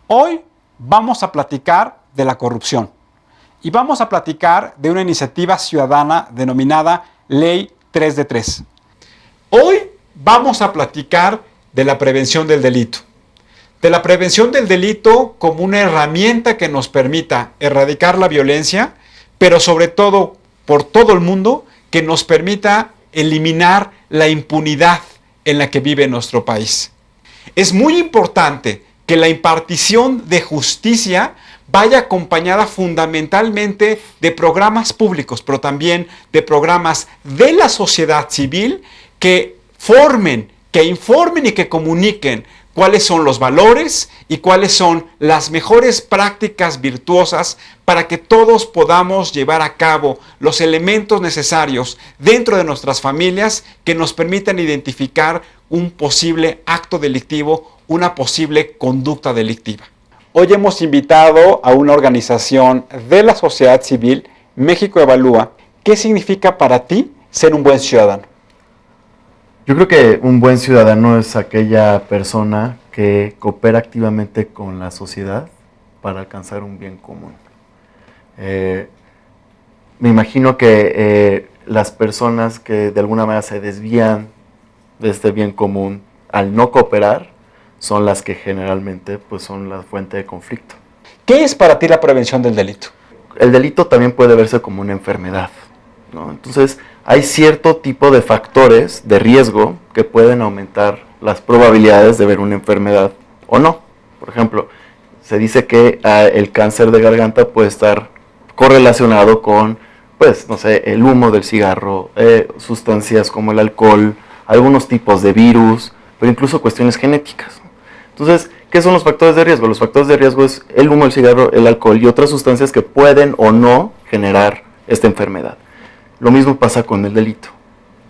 Hoy vamos a platicar de la corrupción y vamos a platicar de una iniciativa ciudadana denominada Ley 3 de 3. Hoy vamos a platicar de la prevención del delito. De la prevención del delito como una herramienta que nos permita erradicar la violencia, pero sobre todo por todo el mundo, que nos permita eliminar la impunidad en la que vive nuestro país. Es muy importante que la impartición de justicia vaya acompañada fundamentalmente de programas públicos, pero también de programas de la sociedad civil que formen, que informen y que comuniquen cuáles son los valores y cuáles son las mejores prácticas virtuosas para que todos podamos llevar a cabo los elementos necesarios dentro de nuestras familias que nos permitan identificar un posible acto delictivo, una posible conducta delictiva. Hoy hemos invitado a una organización de la sociedad civil, México Evalúa. ¿Qué significa para ti ser un buen ciudadano? Yo creo que un buen ciudadano es aquella persona que coopera activamente con la sociedad para alcanzar un bien común. Me imagino que las personas que de alguna manera se desvían de este bien común al no cooperar son las que generalmente pues, son la fuente de conflicto. ¿Qué es para ti la prevención del delito? El delito también puede verse como una enfermedad, ¿no? Entonces, hay cierto tipo de factores de riesgo que pueden aumentar las probabilidades de ver una enfermedad o no. Por ejemplo, se dice que el cáncer de garganta puede estar correlacionado con, pues, no sé, el humo del cigarro, sustancias como el alcohol, algunos tipos de virus, pero incluso cuestiones genéticas. Entonces, ¿qué son los factores de riesgo? Los factores de riesgo es el humo, el cigarro, el alcohol y otras sustancias que pueden o no generar esta enfermedad. Lo mismo pasa con el delito.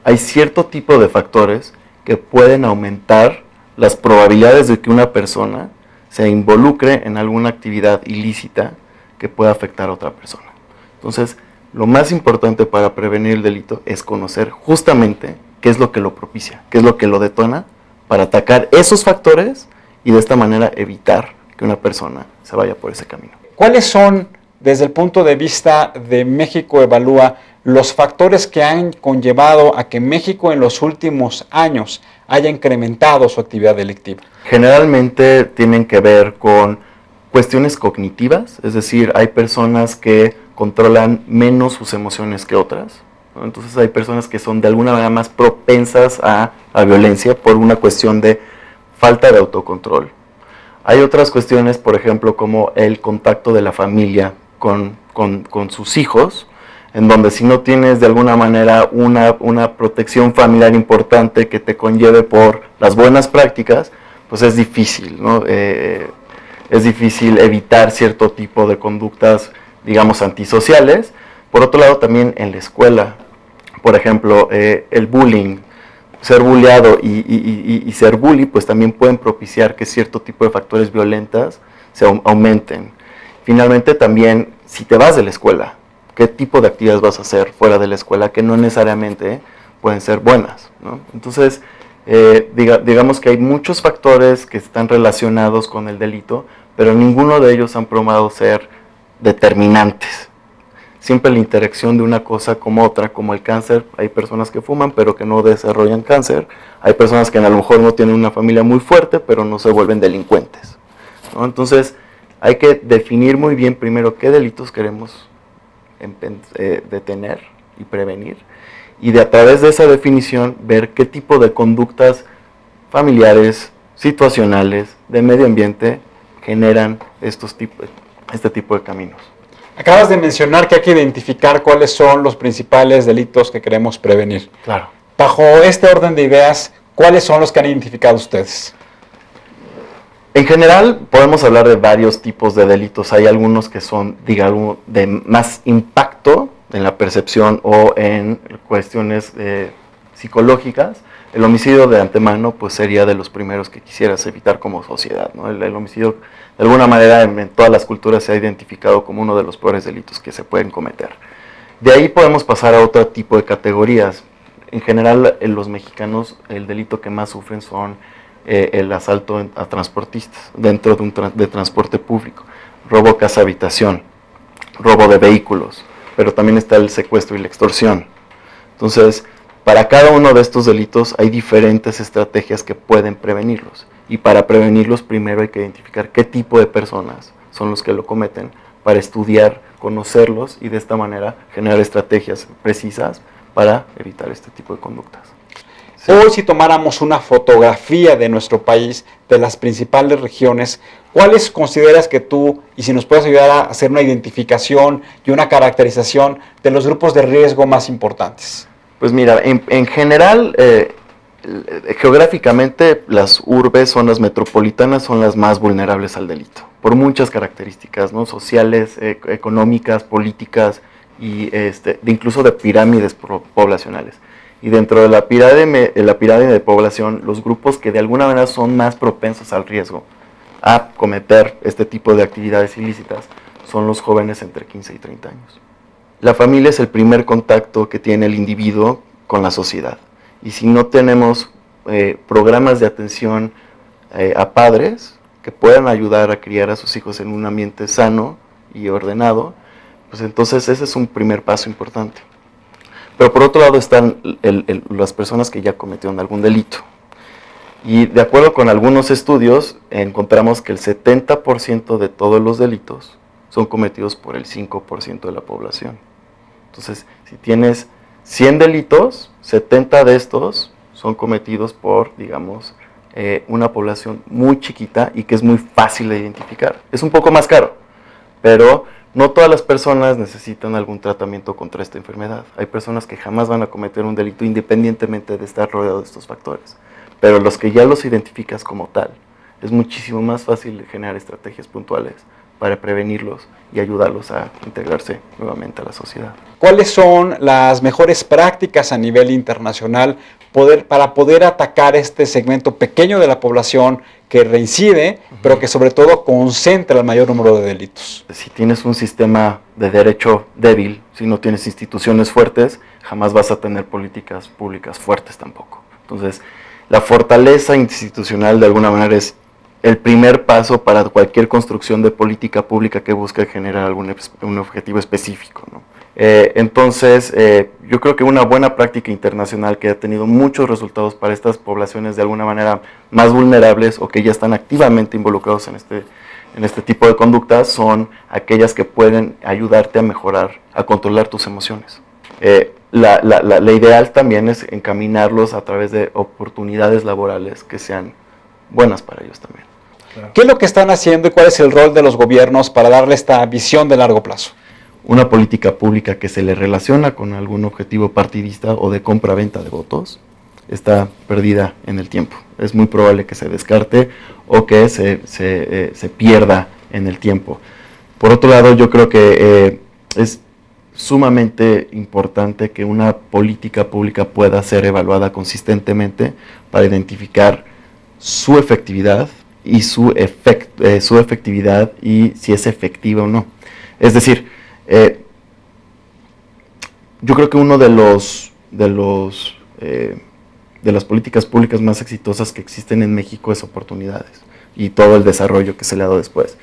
Hay cierto tipo de factores que pueden aumentar las probabilidades de que una persona se involucre en alguna actividad ilícita que pueda afectar a otra persona. Entonces, lo más importante para prevenir el delito es conocer justamente qué es lo que lo propicia, qué es lo que lo detona, para atacar esos factores y de esta manera evitar que una persona se vaya por ese camino. ¿Cuáles son, desde el punto de vista de México Evalúa, los factores que han conllevado a que México en los últimos años haya incrementado su actividad delictiva? Generalmente tienen que ver con cuestiones cognitivas, es decir, hay personas que controlan menos sus emociones que otras, ¿no? Entonces hay personas que son de alguna manera más propensas a la violencia por una cuestión de falta de autocontrol. Hay otras cuestiones, por ejemplo, como el contacto de la familia con sus hijos, en donde si no tienes de alguna manera una protección familiar importante que te conlleve por las buenas prácticas, pues es difícil, ¿no? Es difícil evitar cierto tipo de conductas, digamos, antisociales. Por otro lado, también en la escuela, por ejemplo, el bullying, ser bulleado y ser bully, pues también pueden propiciar que cierto tipo de factores violentos se aumenten. Finalmente, también, si te vas de la escuela, qué tipo de actividades vas a hacer fuera de la escuela que no necesariamente pueden ser buenas, ¿no? Entonces, digamos que hay muchos factores que están relacionados con el delito, pero ninguno de ellos han probado ser determinantes. Siempre la interacción de una cosa como otra, como el cáncer, hay personas que fuman pero que no desarrollan cáncer, hay personas que a lo mejor no tienen una familia muy fuerte pero no se vuelven delincuentes, ¿no? Entonces, hay que definir muy bien primero qué delitos queremos detener y prevenir, y a través de esa definición ver qué tipo de conductas familiares, situacionales, de medio ambiente generan este tipo de caminos. Acabas de mencionar que hay que identificar cuáles son los principales delitos que queremos prevenir. Claro. Bajo este orden de ideas, ¿cuáles son los que han identificado ustedes? En general, podemos hablar de varios tipos de delitos. Hay algunos que son, digamos, de más impacto en la percepción o en cuestiones psicológicas. El homicidio de antemano pues sería de los primeros que quisieras evitar como sociedad, ¿no? El homicidio, de alguna manera, en todas las culturas se ha identificado como uno de los peores delitos que se pueden cometer. De ahí podemos pasar a otro tipo de categorías. En general, en los mexicanos, el delito que más sufren son el asalto a transportistas dentro de transporte público, robo a casa habitación, robo de vehículos, pero también está el secuestro y la extorsión. Entonces, para cada uno de estos delitos hay diferentes estrategias que pueden prevenirlos. Y para prevenirlos primero hay que identificar qué tipo de personas son los que lo cometen, para estudiar, conocerlos y de esta manera generar estrategias precisas para evitar este tipo de conductas. Sí. Hoy, si tomáramos una fotografía de nuestro país, de las principales regiones, ¿cuáles consideras que tú, y si nos puedes ayudar a hacer una identificación y una caracterización de los grupos de riesgo más importantes? Pues mira, en general, geográficamente las urbes, zonas metropolitanas, son las más vulnerables al delito, por muchas características, ¿no? Sociales, económicas, políticas, y incluso de pirámides poblacionales. Y dentro de la pirámide de población, los grupos que de alguna manera son más propensos al riesgo a cometer este tipo de actividades ilícitas son los jóvenes entre 15 y 30 años. La familia es el primer contacto que tiene el individuo con la sociedad. Y si no tenemos programas de atención a padres que puedan ayudar a criar a sus hijos en un ambiente sano y ordenado, pues entonces ese es un primer paso importante. Pero por otro lado están las personas que ya cometieron algún delito. Y de acuerdo con algunos estudios, encontramos que el 70% de todos los delitos son cometidos por el 5% de la población. Entonces, si tienes 100 delitos, 70 de estos son cometidos por, digamos, una población muy chiquita y que es muy fácil de identificar. Es un poco más caro, pero no todas las personas necesitan algún tratamiento contra esta enfermedad. Hay personas que jamás van a cometer un delito independientemente de estar rodeados de estos factores. Pero los que ya los identificas como tal, es muchísimo más fácil generar estrategias puntuales para prevenirlos y ayudarlos a integrarse nuevamente a la sociedad. ¿Cuáles son las mejores prácticas a nivel internacional para poder atacar este segmento pequeño de la población que reincide, pero que sobre todo concentra el mayor número de delitos? Si tienes un sistema de derecho débil, si no tienes instituciones fuertes, jamás vas a tener políticas públicas fuertes tampoco. Entonces, la fortaleza institucional de alguna manera es el primer paso para cualquier construcción de política pública que busque generar un objetivo específico, ¿no? Entonces, yo creo que una buena práctica internacional que ha tenido muchos resultados para estas poblaciones de alguna manera más vulnerables o que ya están activamente involucrados en este tipo de conductas son aquellas que pueden ayudarte a mejorar, a controlar tus emociones. La ideal también es encaminarlos a través de oportunidades laborales que sean buenas para ellos también. ¿Qué es lo que están haciendo y cuál es el rol de los gobiernos para darle esta visión de largo plazo? Una política pública que se le relaciona con algún objetivo partidista o de compra-venta de votos está perdida en el tiempo. Es muy probable que se descarte o que se pierda en el tiempo. Por otro lado, yo creo que es sumamente importante que una política pública pueda ser evaluada consistentemente para identificar su efectividad y su efectividad y si es efectiva o no. Es decir, yo creo que uno de las políticas públicas más exitosas que existen en México es oportunidades y todo el desarrollo que se le ha dado después.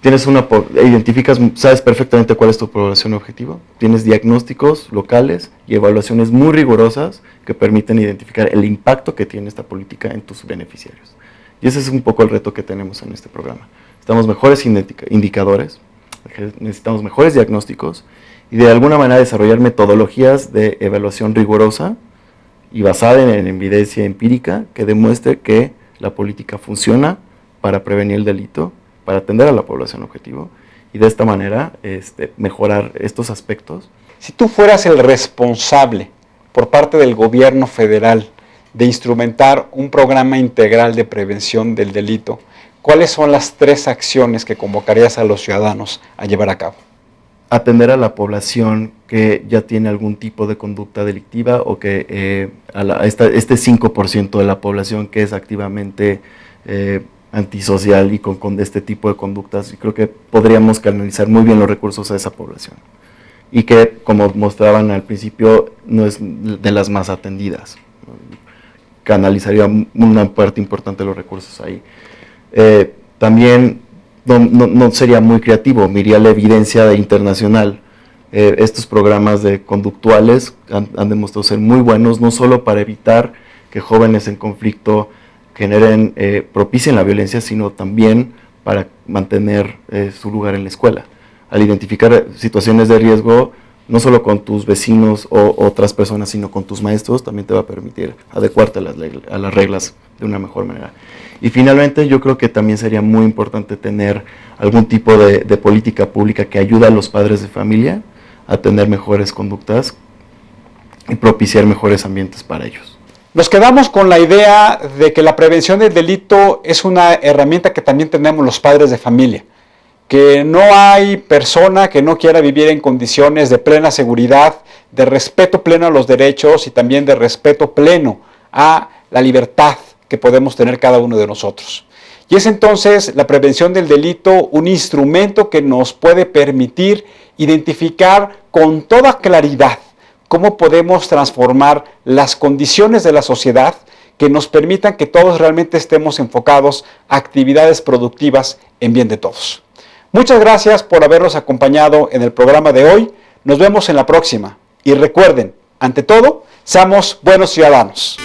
Identificas, sabes perfectamente cuál es tu población objetivo, tienes diagnósticos locales y evaluaciones muy rigurosas que permiten identificar el impacto que tiene esta política en tus beneficiarios. Y ese es un poco el reto que tenemos en este programa. Necesitamos mejores indicadores, necesitamos mejores diagnósticos y de alguna manera desarrollar metodologías de evaluación rigurosa y basada en evidencia empírica que demuestre que la política funciona para prevenir el delito, para atender a la población objetivo y de esta manera mejorar estos aspectos. Si tú fueras el responsable por parte del gobierno federal de instrumentar un programa integral de prevención del delito, ¿cuáles son las 3 acciones que convocarías a los ciudadanos a llevar a cabo? Atender a la población que ya tiene algún tipo de conducta delictiva o que este 5% de la población que es activamente antisocial y con este tipo de conductas, y creo que podríamos canalizar muy bien los recursos a esa población y que, como mostraban al principio, no es de las más atendidas. canalizaría una parte importante de los recursos ahí. También no sería muy creativo, miraría la evidencia internacional. Estos programas de conductuales han demostrado ser muy buenos, no solo para evitar que jóvenes en conflicto propicien la violencia, sino también para mantener su lugar en la escuela. Al identificar situaciones de riesgo, no solo con tus vecinos o otras personas, sino con tus maestros, también te va a permitir adecuarte a las reglas de una mejor manera. Y finalmente, yo creo que también sería muy importante tener algún tipo de política pública que ayude a los padres de familia a tener mejores conductas y propiciar mejores ambientes para ellos. Nos quedamos con la idea de que la prevención del delito es una herramienta que también tenemos los padres de familia, que no hay persona que no quiera vivir en condiciones de plena seguridad, de respeto pleno a los derechos y también de respeto pleno a la libertad que podemos tener cada uno de nosotros. Y es entonces la prevención del delito un instrumento que nos puede permitir identificar con toda claridad cómo podemos transformar las condiciones de la sociedad que nos permitan que todos realmente estemos enfocados a actividades productivas en bien de todos. Muchas gracias por habernos acompañado en el programa de hoy. Nos vemos en la próxima. Y recuerden, ante todo, seamos buenos ciudadanos.